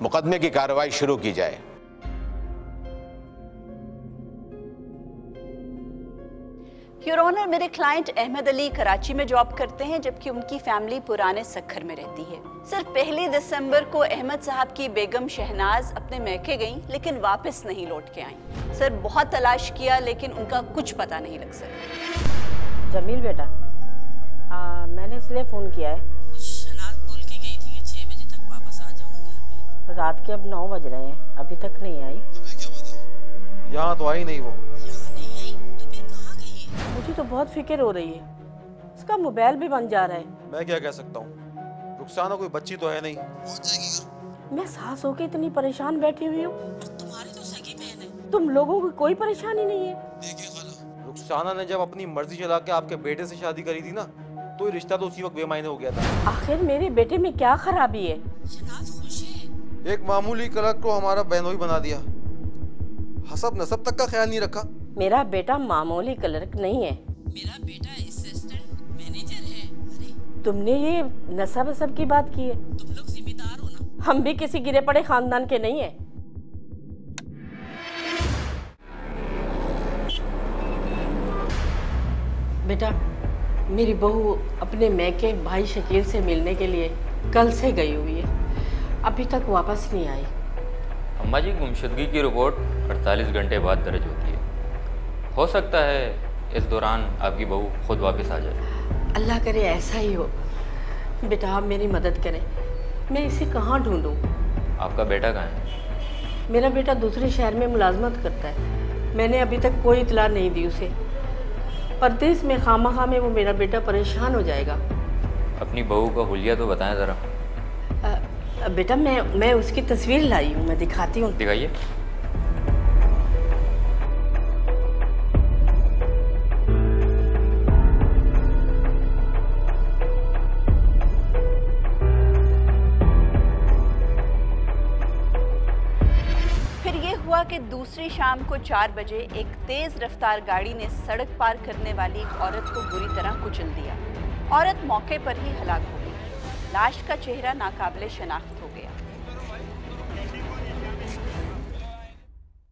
मुकदमे की कार्रवाई शुरू की जाए। योर ऑनर, मेरे क्लाइंट अहमद अली कराची में जॉब करते हैं, जबकि उनकी फैमिली पुराने सक्खर में रहती है। सर, 1 दिसंबर को अहमद साहब की बेगम शहनाज अपने मैके गईं, लेकिन वापस नहीं लौट के आईं। सर, बहुत तलाश किया लेकिन उनका कुछ पता नहीं लग सका। जमील बेटा, मैंने इसलिए फ़ोन किया है, शहनाज बोल के गई थी कि 6 बजे तक वापस आ जाऊंगा घर पे। रात के अब 9 बज रहे हैं, अभी तक नहीं आई। हमें क्या पता, यहाँ तो आई नहीं वो। यहाँ नहीं आई तो फिर कहाँ गई है? मुझे तो बहुत फिक्र हो रही है, उसका मोबाइल भी बन जा रहा है। मैं क्या कह सकता हूँ, रुखसाना कोई बच्ची तो है नहीं, पहुँच जाएगी घर। मैं सास होके इतनी परेशान बैठी हुई हूँ, तुम्हारी तो सगी बहन है। तुम लोगों को कोई परेशानी नहीं है? देखिए खाला, रुखसाना ने जब अपनी मर्जी चला के आपके बेटे से शादी करी थी ना, तो ये रिश्ता तो उसी वक्त बेमायने हो गया था। आखिर मेरे बेटे में क्या खराबी है? शहनाज खुश है। एक मामूली क्लर्क को हमारा बहनोई बना दिया, हसब नसब तक का ख्याल नहीं रखा। मेरा बेटा मामूली क्लर्क नहीं है, मेरा बेटा असिस्टेंट मैनेजर है। अरे तुमने ये नसब वसब की बात की है? तुम लोग जिम्मेदार हो ना। हम भी किसी गिरे पड़े खानदान के नहीं है। बेटा, मेरी बहू अपने मैके भाई शकील से मिलने के लिए कल से गई हुई है, अभी तक वापस नहीं आई। अम्मा जी, गुमशुदगी की रिपोर्ट 48 घंटे बाद दर्ज होती है। हो सकता है इस दौरान आपकी बहू खुद वापस आ जाए। अल्लाह करे ऐसा ही हो। बेटा, आप मेरी मदद करें, मैं इसे कहाँ ढूंढूं? आपका बेटा कहाँ है? मेरा बेटा दूसरे शहर में मुलाजमत करता है, मैंने अभी तक कोई इतला नहीं दी उसे। परदेश में खामखा में वो मेरा बेटा परेशान हो जाएगा। अपनी बहू का हुलिया तो बताएं ज़रा। बेटा, मैं उसकी तस्वीर लाई हूँ, मैं दिखाती हूँ। दिखाइए। हुआ कि दूसरी शाम को 4 बजे एक तेज रफ्तार गाड़ी ने सड़क पार करने वाली एक औरत को बुरी तरह कुचल दिया। औरत मौके पर ही हलाक हो गई। लाश का चेहरा नाकाबिले शनाख्त हो गया।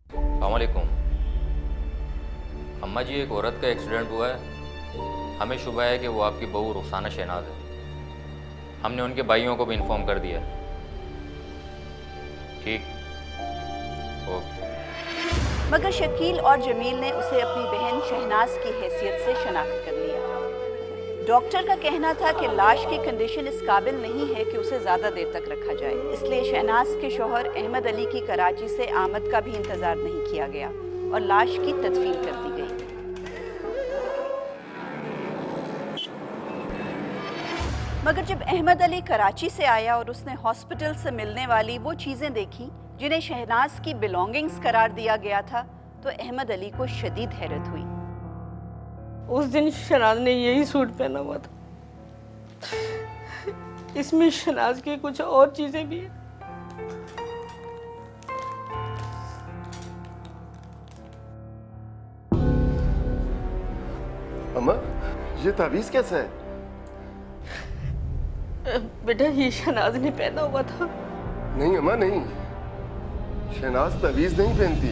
अस्सलाम वालेकुम। अम्मा जी, एक औरत का एक्सीडेंट हुआ है, हमें शुबह है कि वो आपकी बहू रुखसाना शहनाज है। हमने उनके भाइयों को भी इन्फॉर्म कर दिया है। ठीक, ओके। मगर शकील और जमील ने उसे अपनी बहन शहनाज की हैसियत से शनाख्त कर लिया। डॉक्टर का कहना था कि लाश की कंडीशन इस काबिल नहीं है कि उसे ज़्यादा देर तक रखा जाए, इसलिए शहनाज के शौहर अहमद अली की कराची से आमद का भी इंतज़ार नहीं किया गया और लाश की तदफीन कर दी गई। मगर जब अहमद अली कराची से आया और उसने हॉस्पिटल से मिलने वाली वो चीज़ें देखी जिन्हें शहनाज की बिलोंगिंग्स करार दिया गया था, तो अहमद अली को शदीद हैरत हुई। उस दिन शहनाज ने यही सूट पहना हुआ था, इसमें शहनाज की कुछ और चीजें भी हैं। अम्मा, ये तावीज़ कैसा है? बेटा, ये शहनाज ने पहना हुआ था। नहीं अम्मा, नहीं, शहनाज तावीज़ नहीं पहनती।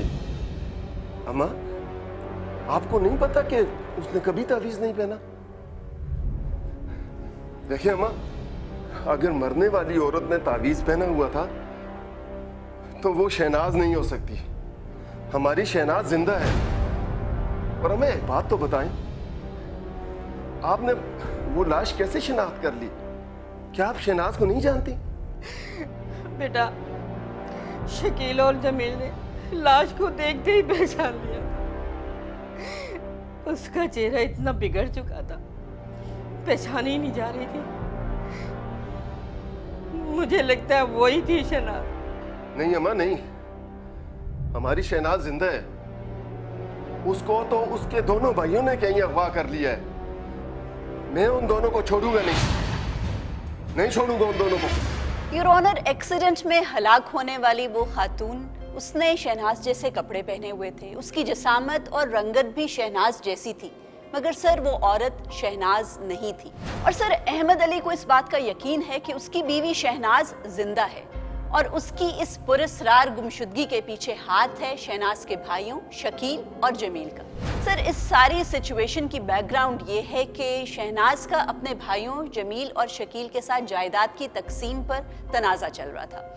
अम्मा, आपको नहीं पता कि उसने कभी तावीज़ नहीं पहना? देखिए अम्मा, अगर मरने वाली औरत ने तावीज़ पहना हुआ था तो वो शहनाज नहीं हो सकती। हमारी शहनाज जिंदा है। और हमें एक बात तो बताएं, आपने वो लाश कैसे शिनाख्त कर ली? क्या आप शहनाज को नहीं जानती? बेटा, शकील और जमील ने लाश को देखते ही पहचान लिया। उसका चेहरा इतना बिगड़ चुका था, पहचान ही नहीं जा रही थी। मुझे लगता है वही थी शहनाज। नहीं अम्मा, नहीं, हमारी शहनाज जिंदा है। उसको तो उसके दोनों भाइयों ने कहीं अगवा कर लिया है। मैं उन दोनों को छोड़ूंगा नहीं छोड़ूंगा उन दोनों को। योर ऑनर, एक्सीडेंट में हलाक होने वाली वो खातून, उसने शहनाज जैसे कपड़े पहने हुए थे, उसकी जसामत और रंगत भी शहनाज जैसी थी, मगर सर वो औरत शहनाज नहीं थी। और सर अहमद अली को इस बात का यकीन है कि उसकी बीवी शहनाज जिंदा है और उसकी इस पुरस्रार गुमशुदगी के पीछे हाथ है शहनाज के भाइयों शकील और जमील का। सर, इस सारी सिचुएशन की बैकग्राउंड ये है कि शहनाज का अपने भाइयों जमील और शकील के साथ जायदाद की तकसीम पर तनाज़ा चल रहा था।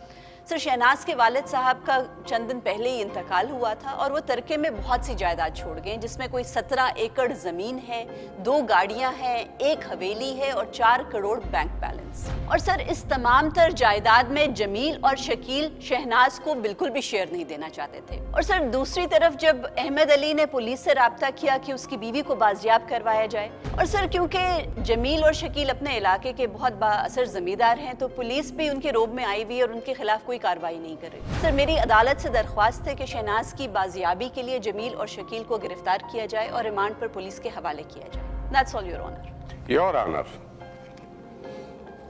सर, शहनाज के वालिद साहब का चंद दिन पहले ही इंतकाल हुआ था और वो तरके में बहुत सी जायदाद छोड़ गए, जिसमें कोई 17 एकड़ ज़मीन है, 2 गाड़ियां हैं, 1 हवेली है और 4 करोड़ बैंक बैलेंस। और सर, इस तमाम तर जायदाद में जमील और शकील शहनाज को बिल्कुल भी शेयर नहीं देना चाहते थे। और सर, दूसरी तरफ जब अहमद अली ने पुलिस से राब्ता किया कि उसकी बीवी को बाजियाब करवाया जाए, और सर क्योंकि जमील और शकील अपने इलाके के बहुत बाअसर जमींदार हैं, तो पुलिस भी उनके रोब में आई हुई और उनके खिलाफ कोई कार्रवाई नहीं कर रही। सर, मेरी अदालत से दरख्वास्त है कि शहनाज की बाजियाबी के लिए जमील और शकील को गिरफ्तार किया जाए और रिमांड पर पुलिस के हवाले किया जाए। That's all, Your Honor. Your honour,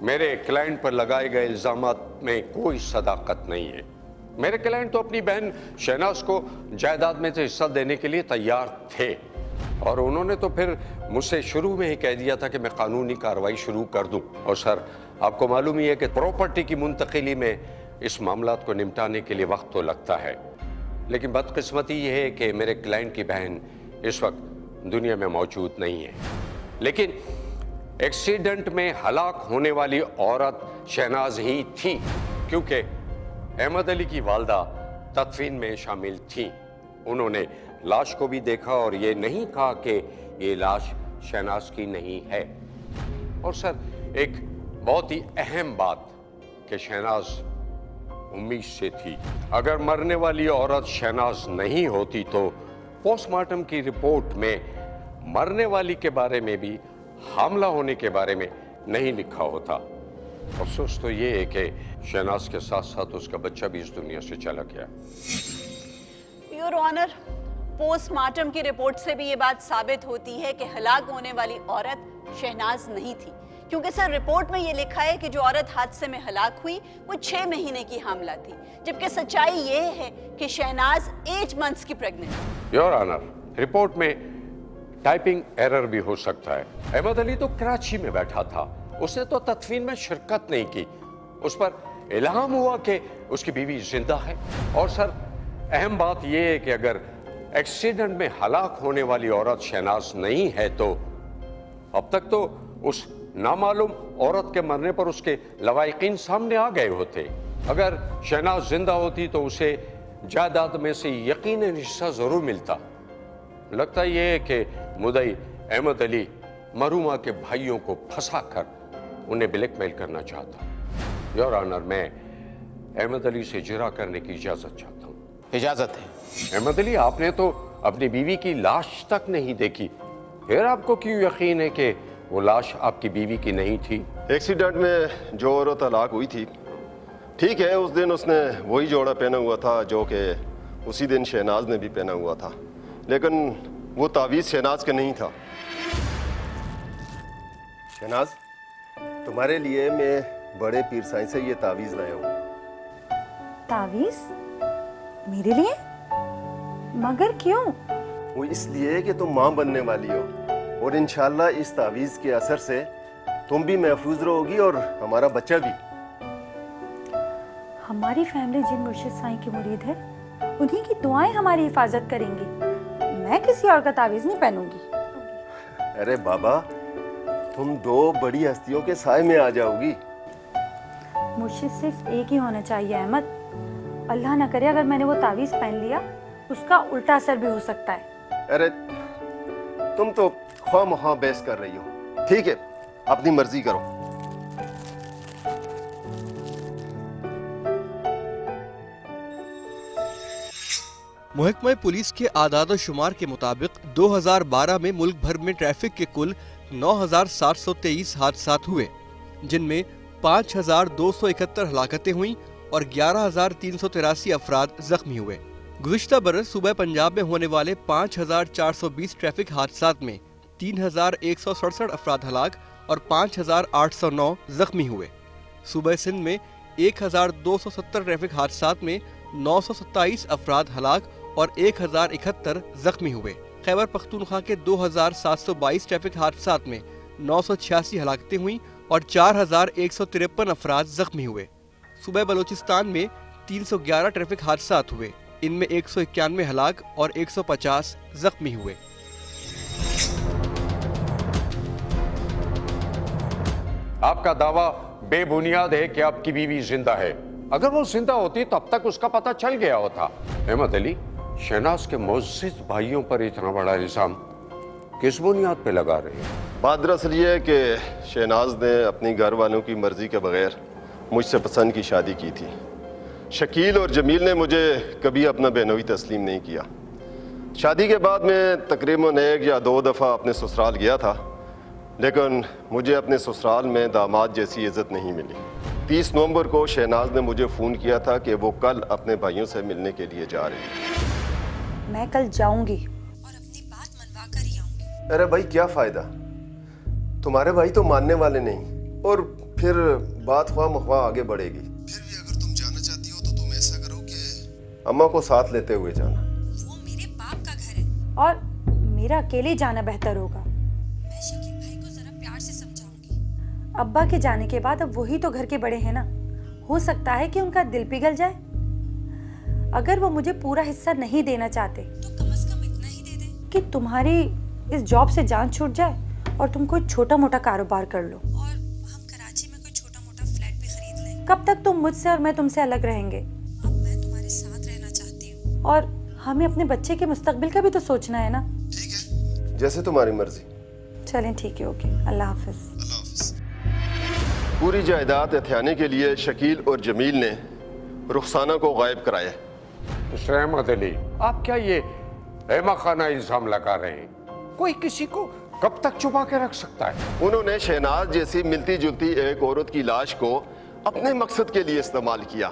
मेरे क्लाइंट पर लगाए गए इल्जामात में कोई सदाकत नहीं है। मेरे क्लाइंट तो अपनी बहन शहनाज को जायदाद में से हिस्सा देने के लिए तैयार थे और उन्होंने तो फिर मुझसे शुरू में ही कह दिया था कि मैं कानूनी कार्रवाई शुरू कर दूं। और सर, आपको मालूम ही है कि प्रॉपर्टी की मुंतकिली में इस मामलात को निपटाने के लिए वक्त तो लगता है, लेकिन बदकिस्मती ये है कि मेरे क्लाइंट की बहन इस वक्त दुनिया में मौजूद नहीं है। लेकिन एक्सीडेंट में हलाक होने वाली औरत शहनाज ही थी, क्योंकि अहमद अली की वालदा तदफीन में शामिल थी। उन्होंने लाश को भी देखा और ये नहीं कहा कि ये लाश शहनाज की नहीं है। और सर, एक बहुत ही अहम बात कि शहनाज उम्मीद से थी। अगर मरने वाली औरत शहनाज नहीं होती तो पोस्टमार्टम की रिपोर्ट में मरने वाली के बारे में भी हमला होने के बारे में नहीं लिखा होता। अफसोस तो ये है कि शहनाज के साथ साथ उसका बच्चा भी इस दुनिया से चला गया। योर ऑनर, पोस्टमार्टम की रिपोर्ट से भी ये बात साबित होती है कि हलाक होने वाली औरत शहनाज नहीं थी, क्योंकि सर रिपोर्ट में ये लिखा है कि जो औरत हादसे में हलाक हुई वो 6 महीने की हामला थी, जबकि सच्चाई ये है कि शहनाज 8 मंथ्स की प्रेग्नेंट है। योर ऑनर, रिपोर्ट में टाइपिंग एरर भी हो सकता है। अहमद अली तो कराची में बैठा था, उसने तो तदफीन में शिरकत नहीं की। उस पर इल्हाम हुआ कि उसकी बीवी जिंदा है। और सर, अहम बात यह है कि अगर एक्सीडेंट में हलाक होने वाली औरत शहनाज नहीं है तो अब तक तो उस नामालूम औरत के मरने पर उसके लवाइकीन सामने आ गए होते। अगर शहनाज जिंदा होती तो उसे जायदाद में से यकीनन हिस्सा जरूर मिलता। लगता यह है कि मुदई अहमद अली मरूमा के भाइयों को फंसा कर उन्हें ब्लैकमेल करना चाहता। योर ऑनर, मैं अहमद अली से जिरा करने की इजाजत चाहता हूँ। इजाजत है। अहमद अली, आपने तो अपनी बीवी की लाश तक नहीं देखी, फिर आपको क्यों यकीन है कि वो लाश आपकी बीवी की नहीं थी? एक्सीडेंट में जो औरत हलाक हुई थी, ठीक है, उस दिन उसने वही जोड़ा पहना हुआ था जो कि उसी दिन शहनाज ने भी पहना हुआ था, लेकिन वो तावीज़ शहनाज का नहीं था। शहनाज, तुम्हारे लिए मैं बड़े पीर साईं से ये तावीज़ लाया हूँ। तावीज़? मेरे लिए? मगर क्यों? वो इसलिए कि तुम माँ बनने वाली हो और इंशाल्लाह इस तावीज़ के असर से तुम भी महफूज रहोगी और हमारा बच्चा भी। हमारी फैमिली जिन मुर्शिद साईं की मुरीद है, उन्हीं की दुआएं हमारी हिफाजत करेंगी। मैं किसी और का तावीज़ नहीं पहनूंगी। अरे बाबा, तुम 2 बड़ी हस्तियों के साए में आ जाओगी। मुर्शिद सिर्फ एक ही होना चाहिए अहमद। अल्लाह ना करे अगर मैंने वो तावीज़ पहन लिया, उसका उल्टा असर भी हो सकता है। अरे तुम तो ख्वाह बहस कर रही हो। ठीक है, अपनी मर्जी करो। महकमा पुलिस के आदाद शुमार के मुताबिक 2012 में मुल्क भर में ट्रैफिक के कुल 9,723 हादसात हुए, जिनमें 5,271 हलाकतें हुई और 11,383 अफराद जख्मी हुए। गुज़िश्ता बरस सूबा पंजाब में होने वाले 5,420 ट्रैफिक हादसात में 3,167 अफराद हलाक और 5,809 जख्मी हुए। सूबा सिंध में 1,270 ट्रैफिक हादसात में 927 अफराद हलाक और 1,071 जख्मी हुए। खैबर पख्तूनख्वा के 2,722 ट्रैफिक हादसात में 986 हलाकतें हुई और 4,153 अफराद जख्मी हुए। सुबह बलूचिस्तान में 311 ट्रैफिक हादसात हुए। इनमें 191 हलाक और 150 जख्मी हुए। आपका दावा बेबुनियाद है कि आपकी बीवी जिंदा है। अगर वो जिंदा होती तो अब तक उसका पता चल गया होता। अहमद अली, शहनाज के मुअज़्ज़िज़ भाइयों पर इतना बड़ा इल्जाम किस बुनियाद पे लगा रहे हैं? बात दरअसल ये है कि शहनाज ने अपनी घर वालों की मर्जी के बगैर मुझसे पसंद की शादी की थी। शकील और जमील ने मुझे कभी अपना बेनोई तस्लीम नहीं किया। शादी के बाद मैं तकरीबन 1 या 2 दफ़ा अपने ससुराल गया था, लेकिन मुझे अपने ससुराल में दामाद जैसी इज़्ज़त नहीं मिली। 30 नवंबर को शहनाज ने मुझे फ़ोन किया था कि वो कल अपने भाइयों से मिलने के लिए जा रही है। मैं कल जाऊंगी। और अपनी बात मनवा कर ही आऊंगी। अरे भाई क्या फ़ायदा, तुम्हारे भाई तो मानने वाले नहीं, और फिर बात ख्वाह मख्वाह आगे बढ़ेगी। फिर भी अगर तुम जाना चाहती हो तो तुम ऐसा करो कि अम्मा को साथ लेते हुए जाना। वो मेरे बाप का घर है और मेरा अकेले जाना बेहतर होगा। मैं शकील भाई को जरा प्यार से समझाऊंगी। अब्बा के जाने के बाद अब वही तो घर के बड़े हैं ना, हो सकता है कि उनका दिल पिघल जाए। अगर वो मुझे पूरा हिस्सा नहीं देना चाहते तो कम से कम इतना ही दे दे कि तुम्हारी इस जॉब से जान छूट जाए और तुम कोई छोटा मोटा कारोबार कर लो। और हम कराची में कोई छोटा मोटा फ्लैट भी खरीद लें। कब तक तुम मुझसे और मैं तुमसे अलग रहेंगे? अब मैं तुम्हारे साथ रहना चाहती हूँ। और हमें अपने बच्चे के मुस्तकबिल का भी तो सोचना है ना। ठीक है, जैसे तुम्हारी मर्जी। चलें ठीक है, ओके, अल्लाह हाफिज। अल्लाह हाफिज। पूरी जायदाद हथियाने के लिए शकील और जमील ने रुखसाना को गायब कराया। मिस्टर अहमद अली, आप क्या ये अहमकाना इल्जाम लगा रहे हैं? कोई किसी को कब तक छुपा के रख सकता है? उन्होंने शहनाज जैसी मिलती जुलती एक औरत की लाश को अपने मकसद के लिए इस्तेमाल किया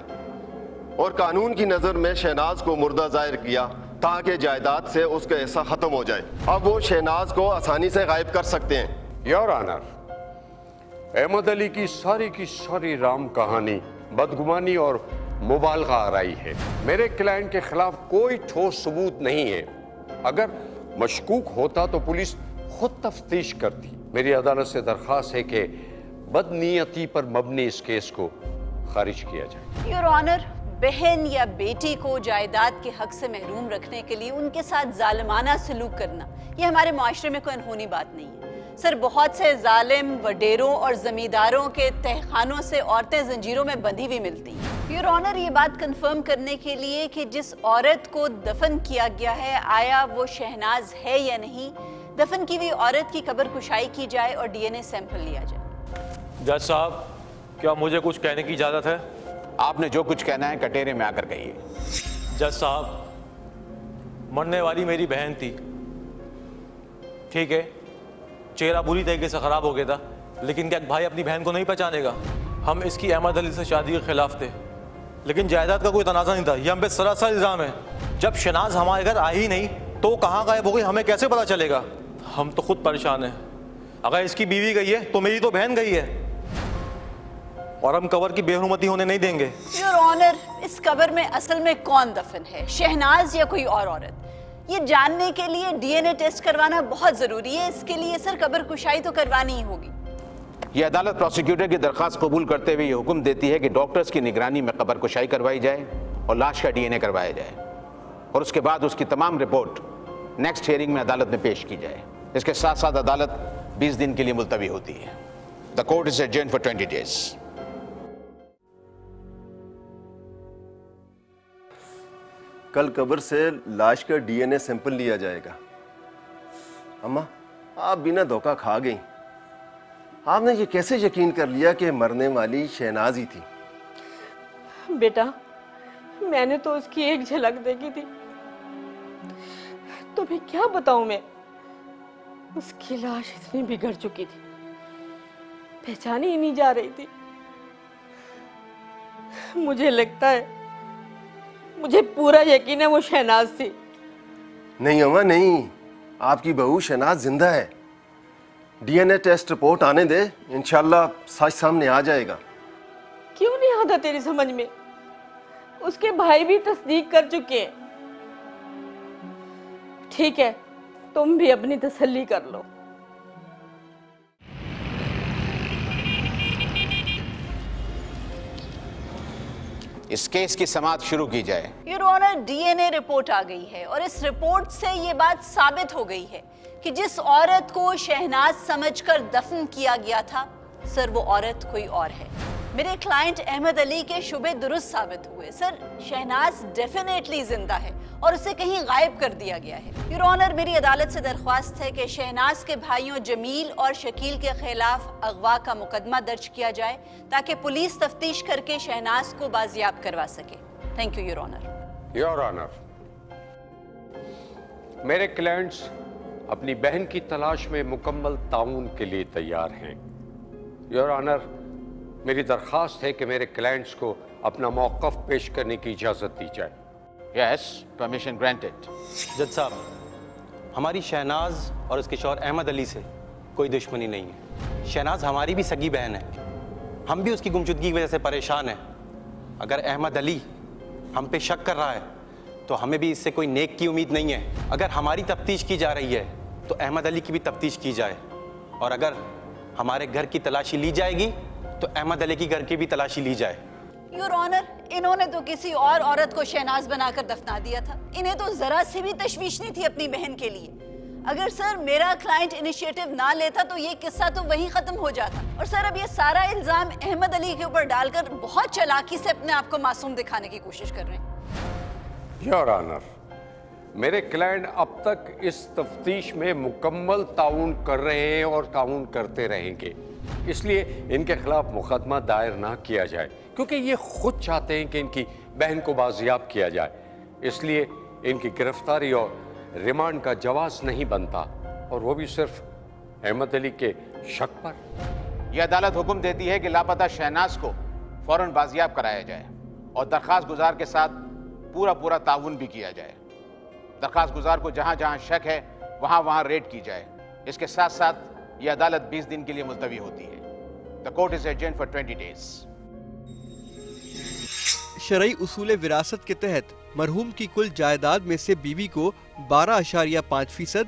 और कानून की नज़र में शहनाज को मुर्दा जाहिर किया ताकि जायदाद से उसका हिस्सा खत्म हो जाए। अब वो शहनाज को आसानी से गायब कर सकते हैं। योर ऑनर, अहमद अली की सारी राम कहानी बदगुमानी और मुबालगा आराई है। मेरे क्लाइंट के खिलाफ कोई ठोस सबूत नहीं है। अगर मशकूक होता तो पुलिस खुद तफ्तीश करती। मेरी अदालत से दरख्वास्त है कि बदनीयती पर मबनी इस केस को खारिज किया जाए। योर ऑनर, बहन या बेटी को जायदाद के हक से महरूम रखने के लिए उनके साथ जालिमाना सलूक करना ये हमारे माशरे में कोई अनहोनी बात नहीं है। सर, बहुत से जालिम वडेरों और जमींदारों के तहखानों से औरतें जंजीरों में बंधी हुई मिलती हैं। योर ऑनर, ये बात कंफर्म करने के लिए कि जिस औरत को दफन किया गया है आया वो शहनाज है या नहीं, दफन की हुई औरत की कब्र कुशाई की जाए और DNA सैंपल लिया जाए। जज साहब, क्या मुझे कुछ कहने की इजाज़त है? आपने जो कुछ कहना है कटेरे में आकर कहिए। जज साहब, मरने वाली मेरी बहन थी, ठीक है, चेहरा बुरी तरीके से ख़राब हो गया था, लेकिन क्या भाई अपनी बहन को नहीं पहचानेगा? हम इसकी अहमद अली से शादी के खिलाफ थे, लेकिन जायदाद का कोई तनाज़ा नहीं था। यह हम पे सरासर इल्ज़ाम है। जब शहनाज हमारे घर आई ही नहीं तो कहाँ गायब हो गई, हमें कैसे पता चलेगा? हम तो खुद परेशान हैं। अगर इसकी बीवी गई है तो मेरी तो बहन गई है, और हम कबर की बेहरमती होने नहीं देंगे। योर ऑनर, इस कब्र में असल में कौन दफन है, शहनाज या कोई और औरत? ये जानने के लिए DNA टेस्ट करवाना बहुत जरूरी है। इसके लिए सर कब्र कुशाई तो करवानी ही होगी। ये अदालत प्रोसिक्यूटर की दरख्वास्त कबूल करते हुए ये हुक्म देती है कि डॉक्टर्स की निगरानी में कब्र कुशाई करवाई जाए और लाश का DNA करवाया जाए, और उसके बाद उसकी तमाम रिपोर्ट नेक्स्ट हियरिंग में अदालत में पेश की जाए। इसके साथ साथ अदालत 20 दिन के लिए मुलतवी होती है। The court is adjourned for 20 days। कल कब्र से लाश का DNA सैंपल लिया जाएगा। अम्मा, आप बिना धोखा खा गई। आपने ये कैसे यकीन कर लिया कि मरने वाली शहनाज ही थी? बेटा, मैंने तो उसकी एक झलक देखी थी, तुम्हें क्या बताऊं मैं। उसकी लाश इतनी बिगड़ चुकी थी, पहचानी ही नहीं जा रही थी। मुझे लगता है, मुझे पूरा यकीन है वो शहनाज थी। नहीं अम्मा नहीं, आपकी बहू शहनाज जिंदा है। DNA टेस्ट रिपोर्ट आने दे, इंशाल्लाह सच सामने आ जाएगा। क्यों नहीं आता तेरी समझ में? उसके भाई भी तस्दीक कर चुके हैं। ठीक है, तुम भी अपनी तसल्ली कर लो। इस केस की समाअत शुरू की जाए। योर ऑनर, डीएनए रिपोर्ट आ गई है और इस रिपोर्ट से ये बात साबित हो गई है कि जिस औरत को शहनाज समझकर दफन किया गया था, सर वो औरत कोई और है। मेरे क्लाइंट अहमद अली के शुबे दुरुस्त साबित हुए। सर, शहनाज डेफिनेटली जिंदा है और उसे कहीं गायब कर दिया गया है। योर ऑनर, मेरी अदालत से दरख्वास्त है कि शहनाज के भाइयों जमील और शकील के खिलाफ अगवा का मुकदमा दर्ज किया जाए ताकि पुलिस तफ्तीश करके शहनाज को बाजियाब करवा सके। Thank you your honour. Your honour, मेरे क्लाइंट्स अपनी बहन की तलाश में मुकम्मल ताउन के लिए तैयार हैं। योर ऑनर, मेरी दरख्वास्त है कि मेरे क्लाइंट्स को अपना मौक़िफ़ पेश करने की इजाज़त दी जाए। Yes, permission granted. जज साहब, हमारी शहनाज और उसके शौहर अहमद अली से कोई दुश्मनी नहीं है। शहनाज हमारी भी सगी बहन है, हम भी उसकी गुमशुदगी की वजह से परेशान हैं। अगर अहमद अली हम पे शक कर रहा है तो हमें भी इससे कोई नेक की उम्मीद नहीं है। अगर हमारी तफ्तीश की जा रही है तो अहमद अली की भी तफ्तीश की जाए, और अगर हमारे घर की तलाशी ली जाएगी तो अहमद अली की घर की भी तलाशी ली जाए। योर ऑनर, इन्होंने तो किसी और औरत को शहनाज बनाकर दफना दिया था। इन्हें तो जरा सी भी तशवीश नहीं थी अपनी बहन के लिए। अगर सर मेरा क्लाइंट इनिशिएटिव ना लेता तो ये किस्सा तो वहीं खत्म हो जाता। और सर, अब ये सारा इल्जाम अहमद अली के ऊपर डालकर बहुत चालाकी से अपने आप को मासूम दिखाने की कोशिश कर रहे हैं। योर ऑनर, मेरे क्लाइंट अब तक इस तफ्तीश में मुकम्मल ताउन कर रहे हैं और ताउन करते रहेंगे, इसलिए इनके खिलाफ मुकदमा दायर ना किया जाए, क्योंकि ये खुद चाहते हैं कि इनकी बहन को बाजियाब किया जाए। इसलिए इनकी गिरफ्तारी और रिमांड का जवाज नहीं बनता, और वो भी सिर्फ अहमद अली के शक पर। यह अदालत हुक्म देती है कि लापता शहनाज को फौरन बाजियाब कराया जाए और दरख्वास्त गुजार के साथ पूरा ताउन भी किया जाए। दरख्वास्त गुजार को जहां जहां शक है वहां रेड की जाए। इसके साथ साथ यह अदालत 20 दिन के लिए मुलतवी होती है। The court is adjourned for 20 days। शरई उसूल विरासत के तहत मरहूम की कुल जायदाद में से बीवी को 12.5%,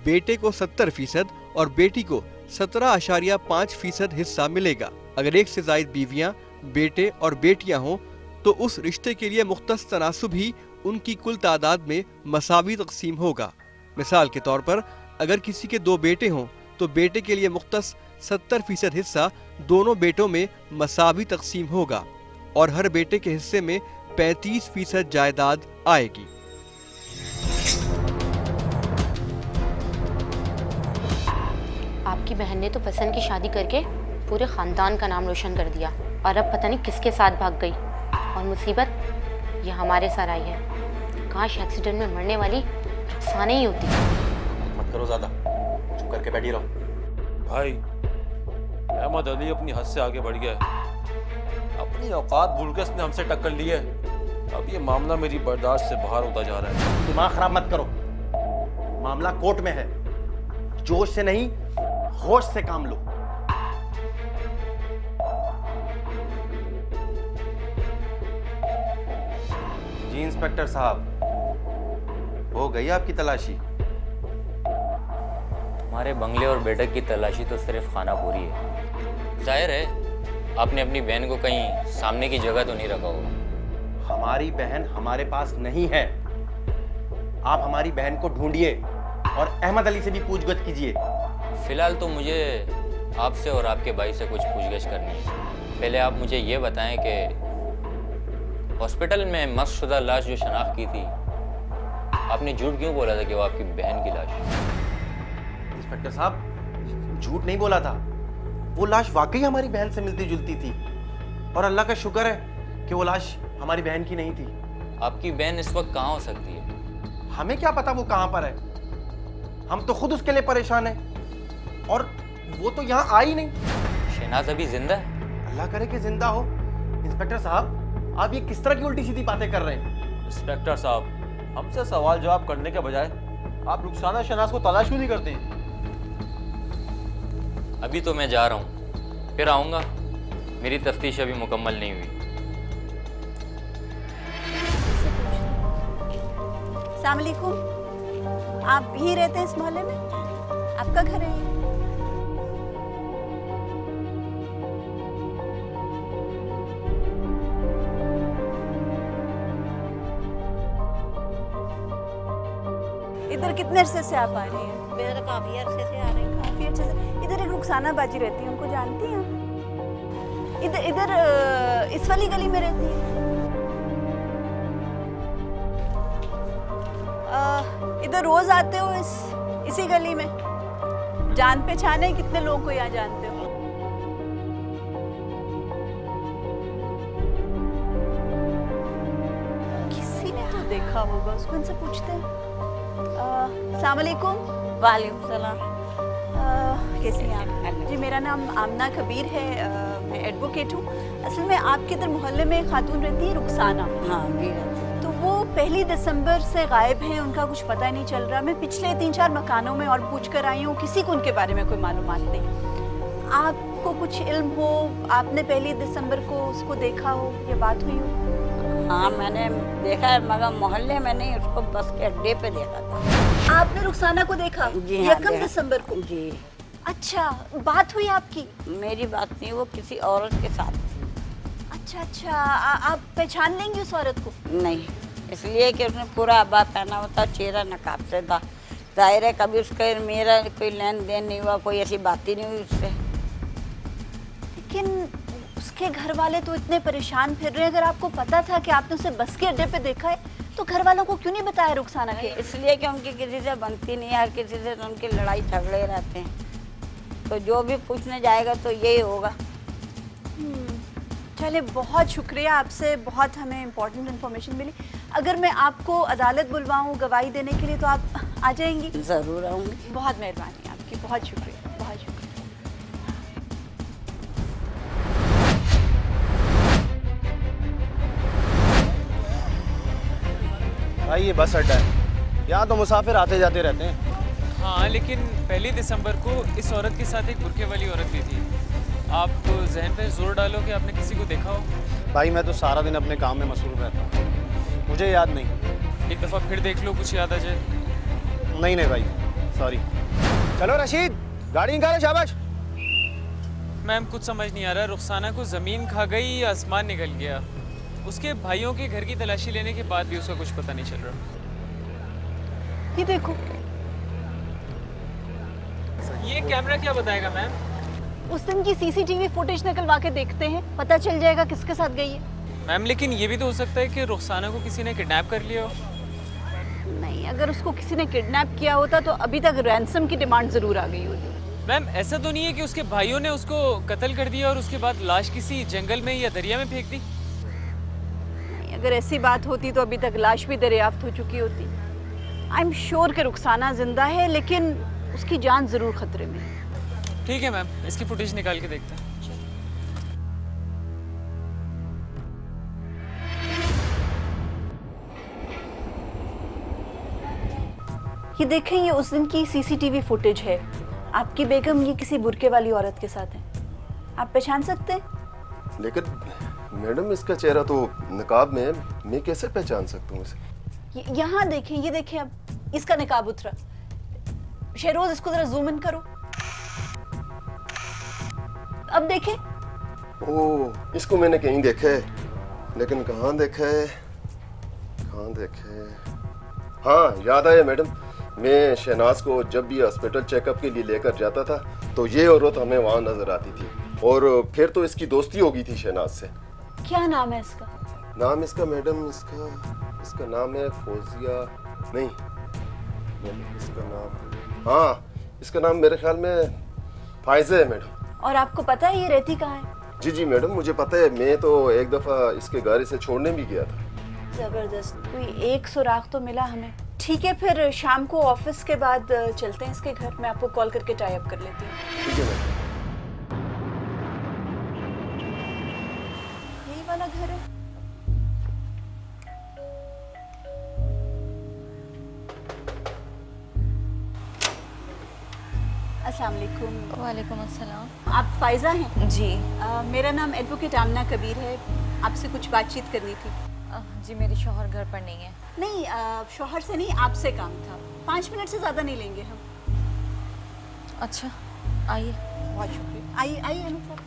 बेटे को 70% और बेटी को 17.5% हिस्सा मिलेगा। अगर एक से ज्यादा बीवियां, बेटे और बेटियां हों तो उस रिश्ते के लिए मुख्तस तनासुब ही उनकी कुल तादाद में मसावी तकसीम होगा। मिसाल के तौर पर अगर किसी के 2 बेटे हों तो बेटे के लिए मुख्तस 70% हिस्सा दोनों बेटों में मसावी तकसीम होगा और हर बेटे के हिस्से में 35% जायदाद आएगी। आपकी बहन ने तो पसंद की शादी करके पूरे खानदान का नाम रोशन कर दिया और अब पता नहीं किसके साथ भाग गई। और मुसीबत ये हमारे सर आई है। काश एक्सीडेंट में मरने वाली रुखसाना ही होती। मत करो ज्यादा, चुप करके बैठी रहो। भाई, अहमद अली अपनी हद से आगे बढ़ गया है। अपनी औकात भूल के उसने हमसे टक्कर ली है। अब ये मामला मेरी बर्दाश्त से बाहर होता जा रहा है। दिमाग खराब मत करो, मामला कोर्ट में है। जोश से नहीं, होश से काम लो। जी इंस्पेक्टर साहब, हो गई आपकी तलाशी? हमारे बंगले और बेटे की तलाशी तो सिर्फ खाना पूरी है। जाहिर है आपने अपनी बहन को कहीं सामने की जगह तो नहीं रखा होगा। हमारी बहन हमारे पास नहीं है। आप हमारी बहन को ढूंढिए और अहमद अली से भी पूछगछ कीजिए। फिलहाल तो मुझे आपसे और आपके भाई से कुछ पूछगछ करनी है। पहले आप मुझे ये बताएं कि हॉस्पिटल में मस्टशुदा लाश जो शनाख्त की थी, आपने झूठ क्यों बोला था कि वो आपकी बहन की लाश? इंस्पेक्टर साहब, झूठ नहीं बोला था। वो लाश वाकई हमारी बहन से मिलती जुलती थी और अल्लाह का शुक्र है कि वो लाश हमारी बहन की नहीं थी। आपकी बहन इस वक्त कहाँ हो सकती है? हमें क्या पता वो कहाँ पर है। हम तो खुद उसके लिए परेशान हैं और वो तो यहाँ आई नहीं। शहनाज अभी जिंदा है? अल्लाह करे कि जिंदा हो। इंस्पेक्टर साहब, आप ये किस तरह की उल्टी सीधी बातें कर रहे हैं? इंस्पेक्टर साहब, हमसे सवाल जवाब करने के बजाय आप रुखसाना शहनाज को तलाश क्यों नहीं करते? अभी तो मैं जा रहा हूँ, फिर आऊँगा। मेरी तफ्तीश अभी मुकम्मल नहीं हुई। अस्सलाम वालेकुम। आप भी रहते हैं इस मोहल्ले में? आपका घर है ये? इधर कितने अरसे से आप आ रही हैं? मेरे काफी अरसे से आ रही हूँ। काफी अच्छे से। इधर एक रुखसाना बाजी रहती है, उनको जानती हैं? इधर इधर इस वाली गली में रहती है। इधर रोज आते हो इसी गली में? जान पहचान है? कितने लोगों को यहाँ जानते हो? किसी ने तो देखा होगा उसको, इनसे पूछते हैं। अस्सलाम वालेकुम। वालेकुम सलाम। कैसी हैं आप? जी मेरा नाम आमना कबीर है, मैं एडवोकेट हूँ। असल में आपके इधर मोहल्ले में एक खातून रहती है रुखसाना। हाँ जी। तो वो 1 दिसंबर से गायब हैं, उनका कुछ पता नहीं चल रहा। मैं पिछले 3-4 मकानों में और पूछ कर आई हूँ, किसी को उनके बारे में कोई मालूमात नहीं। आपको कुछ इल्म हो, आपने 1 दिसंबर को उसको देखा हो या बात हुई हो? हाँ मैंने देखा है, मगर मोहल्ले में नहीं, उसको बस के अड्डे पे देखा था। आपने रुखसाना को देखा? जी हाँ, 1 दिसंबर को? जी। अच्छा, बात हुई आपकी? मेरी बात नहीं, वो किसी औरत के साथ। अच्छा, आप पहचान लेंगे उस औरत को? नहीं, इसलिए कि उसने पूरा अब्बा पहना होता, चेहरा नकाब से था। जाहिर है कभी उसका मेरा कोई लेन देन नहीं हुआ, कोई ऐसी बात ही नहीं हुई उससे। लेकिन उसके घर वाले तो इतने परेशान फिर रहे हैं। अगर आपको पता था कि आपने उसे बस के अड्डे पे देखा है तो घर वालों को क्यों नहीं बताया रुखसाना के? इसलिए कि उनकी किसी से बनती नहीं, हर किसी से तो उनकी लड़ाई झगड़े रहते हैं, तो जो भी पूछने जाएगा तो यही होगा। चले, बहुत शुक्रिया आपसे, बहुत हमें इम्पोर्टेंट इन्फॉर्मेशन मिली। अगर मैं आपको अदालत बुलवाऊं गवाही देने के लिए तो आप आ जाएंगी? ज़रूर आऊँगी। बहुत मेहरबानी आपकी, बहुत शुक्रिया, बहुत शुक्रिया। भाई ये बस अड्डा है, यहाँ तो मुसाफिर आते जाते रहते हैं। हाँ, लेकिन 1 दिसंबर को इस औरत के साथ एक बुर्के वाली औरत भी थी। आप जहन पे जोर डालो कि आपने किसी को देखा हो। भाई मैं तो सारा दिन अपने काम में मसरूफ रहता हूँ, मुझे याद नहीं। एक दफ़ा फिर देख लो, कुछ याद आ जाए। नहीं भाई, सॉरी। चलो रशीद, गाड़ी निकालो, शाबाश। मैम कुछ समझ नहीं आ रहा, रुखसाना को ज़मीन खा गई या आसमान निकल गया? उसके भाइयों के घर की तलाशी लेने के बाद भी उसका कुछ पता नहीं चल रहा। ये देखो, ये कैमरा क्या बताएगा मैम? उस दिन की सीसीटीवी फुटेज निकलवा के देखते हैं, पता चल जाएगा किसके साथ गई है। मैम लेकिन ये भी तो हो सकता है कि रुखसाना को किसी ने किडनैप कर लिया हो। नहीं, अगर उसको किसी ने किडनैप किया होता तो अभी तक रैंसम की डिमांड जरूर आ गई होती। मैम ऐसा तो नहीं है कि उसके भाइयों ने उसको कत्ल कर दिया और उसके बाद लाश किसी जंगल में या दरिया में फेंक दी? अगर ऐसी बात होती तो अभी तक लाश भी दरियाफ्त हो चुकी होती। आई एम श्योर कि रुखसाना जिंदा है, लेकिन उसकी जान जरूर खतरे में है। ठीक है मैम, इसकी फुटेज निकाल के देखते हैं। ये देखें, ये उस दिन की सीसीटीवी फुटेज है। आपकी बेगम ये किसी बुर्के वाली औरत के साथ है। आप पहचान सकते हैं? लेकिन मैडम इसका चेहरा तो नकाब में है, मैं कैसे पहचान सकता हूँ इसे? यहाँ देखें, ये देखें, अब इसका निकाब उतरा। शेरोज इसको जरा जूम इन करो। अब देखें। ओह, इसको मैंने कहीं देखा है, लेकिन कहाँ देखा है, कहाँ देखा है? हाँ याद आया मैडम, मैं शहनाज को जब भी हॉस्पिटल चेकअप के लिए लेकर जाता था तो ये औरत हमें वहाँ नजर आती थी, और फिर तो इसकी दोस्ती हो गई थी शहनाज से। क्या नाम है इसका? नाम इसका मैडम, इसका नाम है फौजिया। नहीं, इसका नाम, हाँ इसका नाम मेरे ख्याल में फायजा है मैडम। और आपको पता है ये रहती कहाँ है? जी जी मैडम, मुझे पता है, मैं तो एक दफा इसके गाड़ी से छोड़ने भी गया था। जबरदस्त, कोई एक सुराग तो मिला हमें। ठीक है, फिर शाम को ऑफिस के बाद चलते हैं इसके घर। मैं आपको कॉल करके टाई अप कर लेती हूँ। ठीक है मैडम। यही वाला घर है? अस्सलाम वालेकुम। वालेकुम अस्सलाम। आप फायजा हैं? जी। मेरा नाम एडवोकेट आमना कबीर है, आपसे कुछ बातचीत करनी थी। जी मेरे शौहर घर पर नहीं है। नहीं, शौहर से नहीं, आपसे काम था। 5 मिनट से ज़्यादा नहीं लेंगे हम। अच्छा आइए। बहुत शुक्रिया। आइए आइए अनुसार।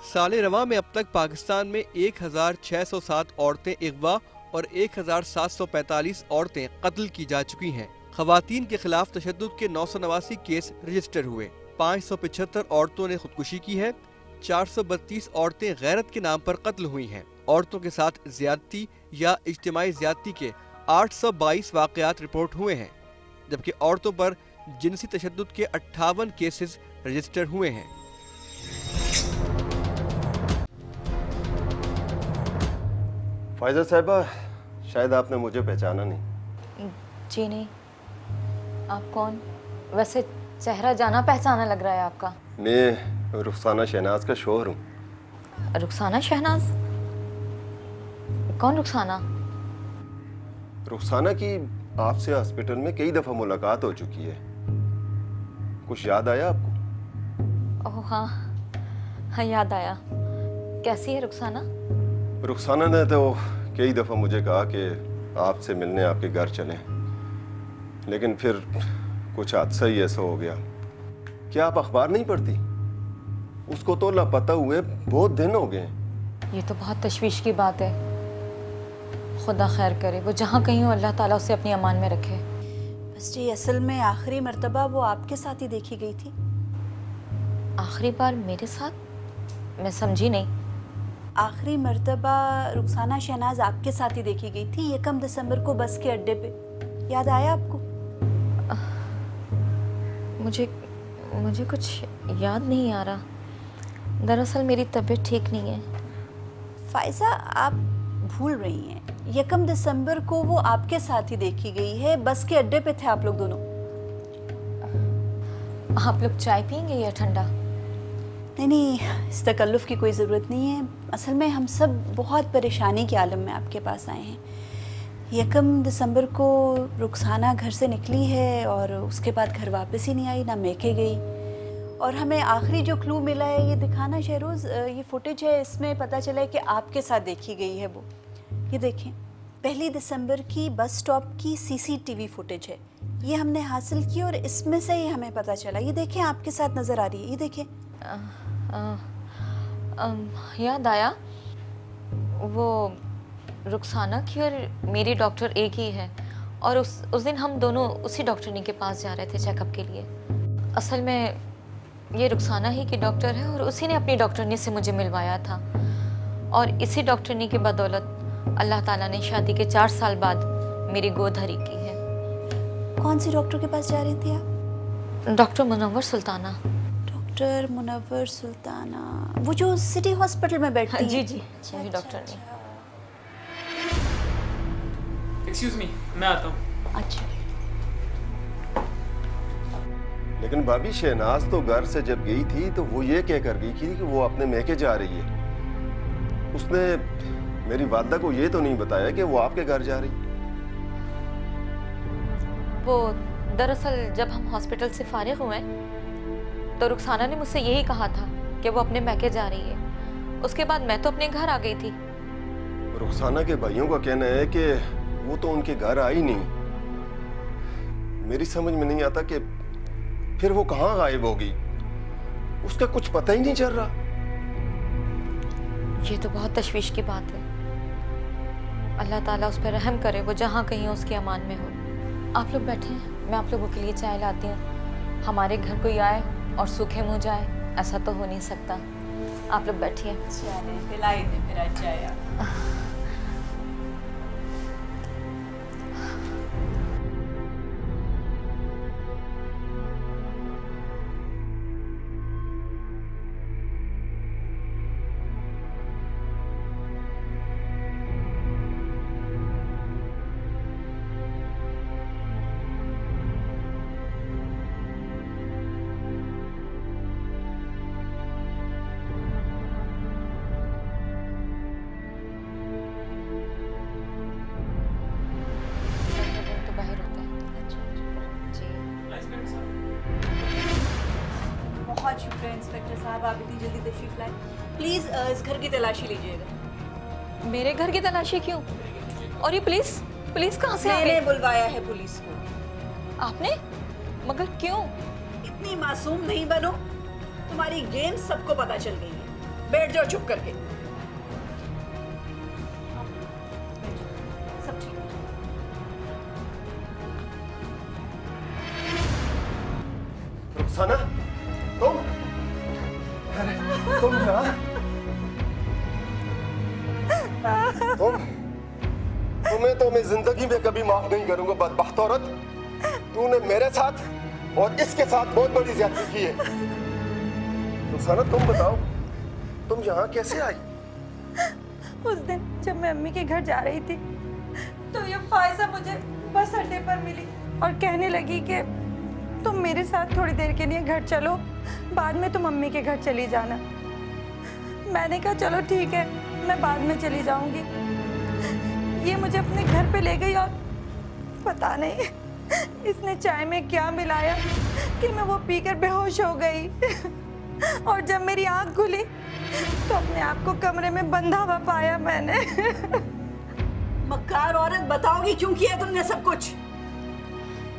साल रवा में अब तक पाकिस्तान में 1607 औरतें अगवा और 1745 औरतें कत्ल की जा चुकी हैं। खवातीन के खिलाफ तशद्दुद के 989 केस रजिस्टर हुए। 575 औरतों ने खुदकुशी की है। 432 औरतें गैरत के नाम पर कत्ल हुई हैं। औरतों के साथ ज्यादती या इज्तिमाई ज्यादती के 822 वाकयात रिपोर्ट हुए हैं, जबकि औरतों पर जिनसी तशद्दुद के 58 केसेस रजिस्टर हुए हैं। फायजा साहिबा, शायद आपने मुझे पहचाना नहीं। जी नहीं। आप कौन? वैसे चेहरा जाना पहचाना लग रहा है आपका। मैं रुखसाना शहनाज का शोहर हूँ। रुखसाना शहनाज? कौन रुखसाना? रुखसाना की आपसे हॉस्पिटल में कई दफा मुलाकात हो चुकी है। कुछ याद आया आपको? ओह हाँ, हाँ याद आया। कैसी है रुखसाना? रुखसाना ने तो कई दफा मुझे कहा कि आपसे मिलने आपके घर चलें, लेकिन फिर कुछ हादसा ही ऐसा हो गया। क्या आप अखबार नहीं पढ़ती? उसको तो लापता हुए बहुत दिन हो गए। ये तो बहुत तशवीश की बात है। खुदा खैर करे, वो जहाँ कहीं हो अल्लाह ताला उसे अपनी अमान में रखे। बस जी, असल में आखिरी मर्तबा वो आपके साथ ही देखी गई थी। आखिरी बार मेरे साथ? मैं समझी नहीं। आखिरी मर्तबा रुखसाना शहनाज आपके साथ ही देखी गई थी 1 दिसंबर को बस के अड्डे पे। याद आया आपको? मुझे कुछ याद नहीं आ रहा। दरअसल मेरी तबीयत ठीक नहीं है। फायजा, आप भूल रही हैं। 1 दिसंबर को वो आपके साथ ही देखी गई है। बस के अड्डे पे थे आप लोग दोनों। आप लोग चाय पियेंगे या ठंडा? नहीं, इस तकल्लुफ़ की कोई ज़रूरत नहीं है। असल में हम सब बहुत परेशानी के आलम में आपके पास आए हैं। 1 दिसंबर को रुखसाना घर से निकली है और उसके बाद घर वापस ही नहीं आई, ना मैके गई। और हमें आखिरी जो क्लू मिला है ये दिखाना शहरोज़, ये फुटेज है, इसमें पता चला है कि आपके साथ देखी गई है वो। ये देखें, 1 दिसंबर की बस स्टॉप की CCTV फुटेज है। ये हमने हासिल की और इसमें से ही हमें पता चला। ये देखें, आपके साथ नज़र आ रही है। ये देखें। याद आया, वो रुखसाना की और मेरी डॉक्टर एक ही है और उस दिन हम दोनों उसी डॉक्टरनी के पास जा रहे थे चेकअप के लिए। असल में ये रुखसाना ही की डॉक्टर है और उसी ने अपनी डॉक्टरनी से मुझे मिलवाया था। और इसी डॉक्टरनी की बदौलत अल्लाह ताला ने शादी के 4 साल बाद मेरी गोद हरी की है। कौन सी डॉक्टर के पास जा रही थी आप? डॉक्टर मुनव्वर सुल्ताना। डॉक्टर मुनव्वर सुल्ताना, वो जो सिटी हॉस्पिटल में बैठती है? जी जी, वही डॉक्टर ने। एक्सक्यूज मी, मैं आता हूँ। अच्छा। लेकिन भाभी, शहनाज तो घर से जब गई थी तो वो ये कह कर गई थी कि वो अपने मैके जा रही है। उसने मेरी वालदा को ये तो नहीं बताया कि वो आपके घर जा रही। वो दरअसल जब हम हॉस्पिटल से फारिग हुए तो रुखसाना ने मुझसे यही कहा था कि वो अपने मैके जा रही है। उसके बाद मैं तो अपने घर आ गई थी। रुखसाना के भाइयों का कहना है कि वो तो उनके घर आई नहीं। मेरी समझ में नहीं आता कि फिर वो कहाँ गायब हो गई। उसका कुछ पता ही नहीं चल रहा। ये तो बहुत तशवीश की बात है। अल्लाह ताला उस पर रहम करे, वो जहाँ कहीं हो उसकी अमान में हो। आप लोग बैठे, मैं आप लोगों के लिए चाय लाती हूँ। हमारे घर कोई आए और सूखे मुँह जाए, ऐसा तो हो नहीं सकता। आप लोग बैठिए। पिलाई दे मेरा चाय। बहुत शुक्रिया इंस्पेक्टर साहब, आप इतनी जल्दी तशरीफ लाए। प्लीज इस घर की तलाशी लीजिएगा। मेरे घर की तलाशी क्यों? और ये पुलिस कहाँ से आ गई? मैंने बुलवाया है पुलिस को। आपने? मगर क्यों? इतनी मासूम नहीं बनो, तुम्हारी गेम सबको पता चल गई है। बैठ जाओ चुप करके। रुखसाना, तुम? अरे तुम यहाँ? तुम्हें तो मैं जिंदगी में कभी माफ नहीं करूंगा बदबख्त औरत। तूने मेरे साथ और इसके साथ बहुत बड़ी ज्यादती की है। रुखसाना तुम बताओ, तुम यहाँ कैसे आई? उस दिन जब मैं अम्मी के घर जा रही थी तो ये फायजा मुझे बस अड्डे पर मिली और कहने लगी कि तुम मेरे साथ थोड़ी देर के लिए घर चलो, बाद में तुम अम्मी के घर चली जाना। मैंने कहा चलो ठीक है, मैं बाद में चली जाऊंगी। ये मुझे अपने घर पे ले गई और पता नहीं इसने चाय में क्या मिलाया कि मैं वो पीकर बेहोश हो गई। और जब मेरी आंख खुली तो अपने आप को कमरे में बंधा हुआ पाया मैंने। मक्कार औरत, बताओगी क्यों किया तुमने सब कुछ?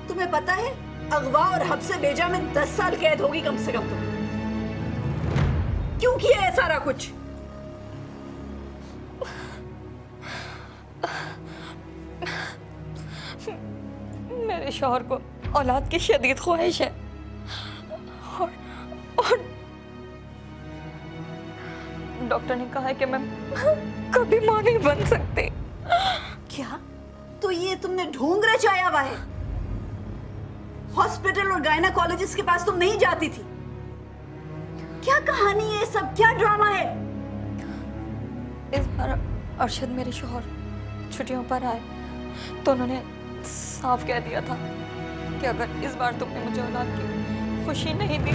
तुम्हें पता है अगवा और हब्से भेजा में 10 साल कैद होगी कम से कम। तुम क्यों किया है सारा कुछ? मेरे शौहर को औलाद की शदीद ख्वाहिश है और डॉक्टर ने कहा है कि मैं कभी मां नहीं बन सकती। क्या? तो ये तुमने ढोंग रचाया हुआ है? हॉस्पिटल और गायनाकोलॉजिस्ट के पास तुम नहीं जाती थी? क्या कहानी है सब? क्या ड्रामा है? इस बार अरशद मेरे शौहर छुट्टियों पर आए तो उन्होंने साफ कह दिया था कि अगर इस बार तुमने मुझे औलाद की खुशी नहीं दी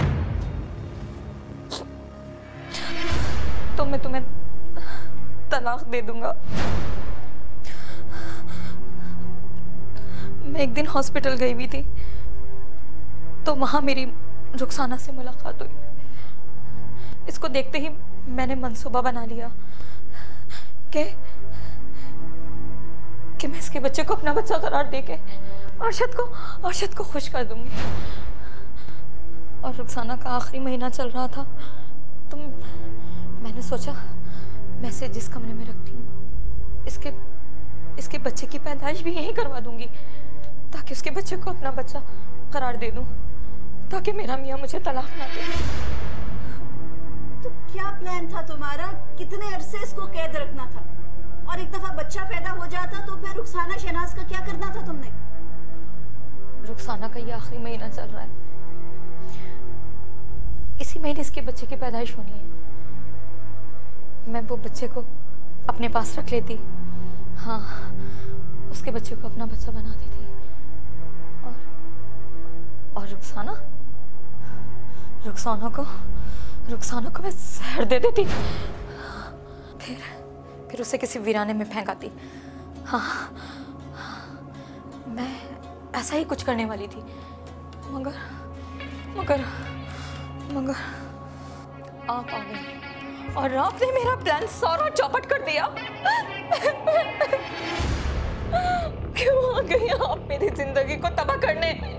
तो मैं तुम्हें तलाक दे दूंगा। मैं एक दिन हॉस्पिटल गई हुई थी तो वहां मेरी रुखसाना से मुलाकात हुई। इसको देखते ही मैंने मंसूबा बना लिया कि मैं इसके बच्चे को अपना बच्चा करार देके अरशद को खुश कर दूंगी। और रुखसाना का आखिरी महीना चल रहा था तो मैंने सोचा मैं इसे जिस कमरे में रखती हूँ इसके बच्चे की पैदाइश भी यहीं करवा दूंगी ताकि उसके बच्चे को अपना बच्चा करार दे दूं, ताकि मेरा मियाँ मुझे तलाक ना दे। तो क्या प्लान था तुम्हारा? कितने अरसे इसको कैद रखना था? और एक दफा बच्चा पैदा हो जाता तो फिर रुखसाना शहनाज का क्या करना था तुमने? रुखसाना का ये आखिरी महीना चल रहा है, इसी महीने इसके बच्चे की पैदाइश होनी है। मैं वो बच्चे को अपने पास रख लेती, हाँ, उसके बच्चे को अपना बच्चा बना देती और रुखसाना को मैं जहर दे देती, फिर उसे किसी वीराने में फेंक आती। हाँ, मैं ऐसा ही कुछ करने वाली थी मगर आप आ गए और आपने मेरा प्लान सारा चौपट कर दिया। क्यों आ गए आप मेरी जिंदगी को तबाह करने?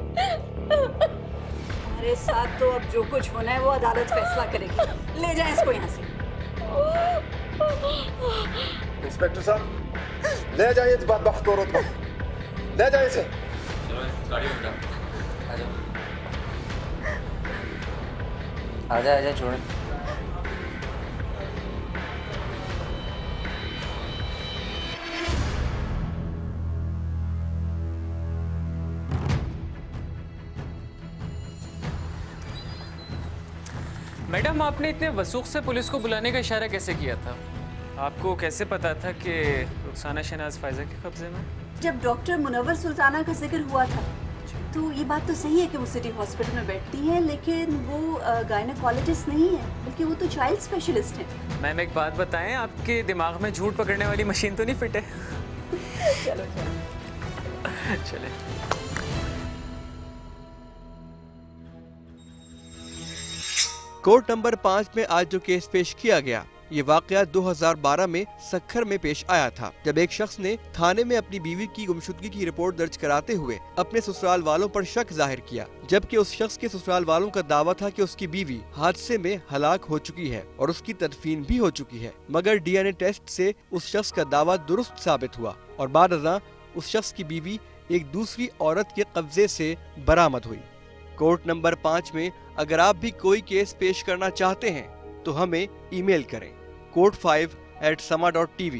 हमारे साथ तो अब जो कुछ होना है वो अदालत फैसला करेगी। ले जाएं इसको यहाँ से। इंस्पेक्टर साहब, ले जाइए इस बदबख्त औरत को, ले जाइए इसे। आजा छोड़। मैडम, आपने इतने वसूख से पुलिस को बुलाने का इशारा कैसे किया था? आपको कैसे पता था कि रुखसाना शहनाज फायजा के कब्जे में? जब डॉक्टर मुनव्वर सुल्ताना का जिक्र हुआ था तो ये बात तो सही है कि वो सिटी हॉस्पिटल में बैठती हैं, लेकिन वो गायनेकोलॉजिस्ट नहीं है, बल्कि वो तो चाइल्ड स्पेशलिस्ट हैं। मैम, एक बात बताएं, आपके दिमाग में झूठ पकड़ने वाली मशीन तो नहीं फिट है? चलो चले। कोर्ट नंबर 5 में आज जो केस पेश किया गया, ये वाकया 2012 में सक्खर में पेश आया था, जब एक शख्स ने थाने में अपनी बीवी की गुमशुदगी की रिपोर्ट दर्ज कराते हुए अपने ससुराल वालों पर शक जाहिर किया, जबकि उस शख्स के ससुराल वालों का दावा था कि उसकी बीवी हादसे में हलाक हो चुकी है और उसकी तदफीन भी हो चुकी है। मगर DNA टेस्ट से उस शख्स का दावा दुरुस्त साबित हुआ और बाद उस शख्स की बीवी एक दूसरी औरत के कब्जे से बरामद हुई। कोर्ट नंबर 5 में अगर आप भी कोई केस पेश करना चाहते हैं तो हमें ईमेल करें court5@sama.tv।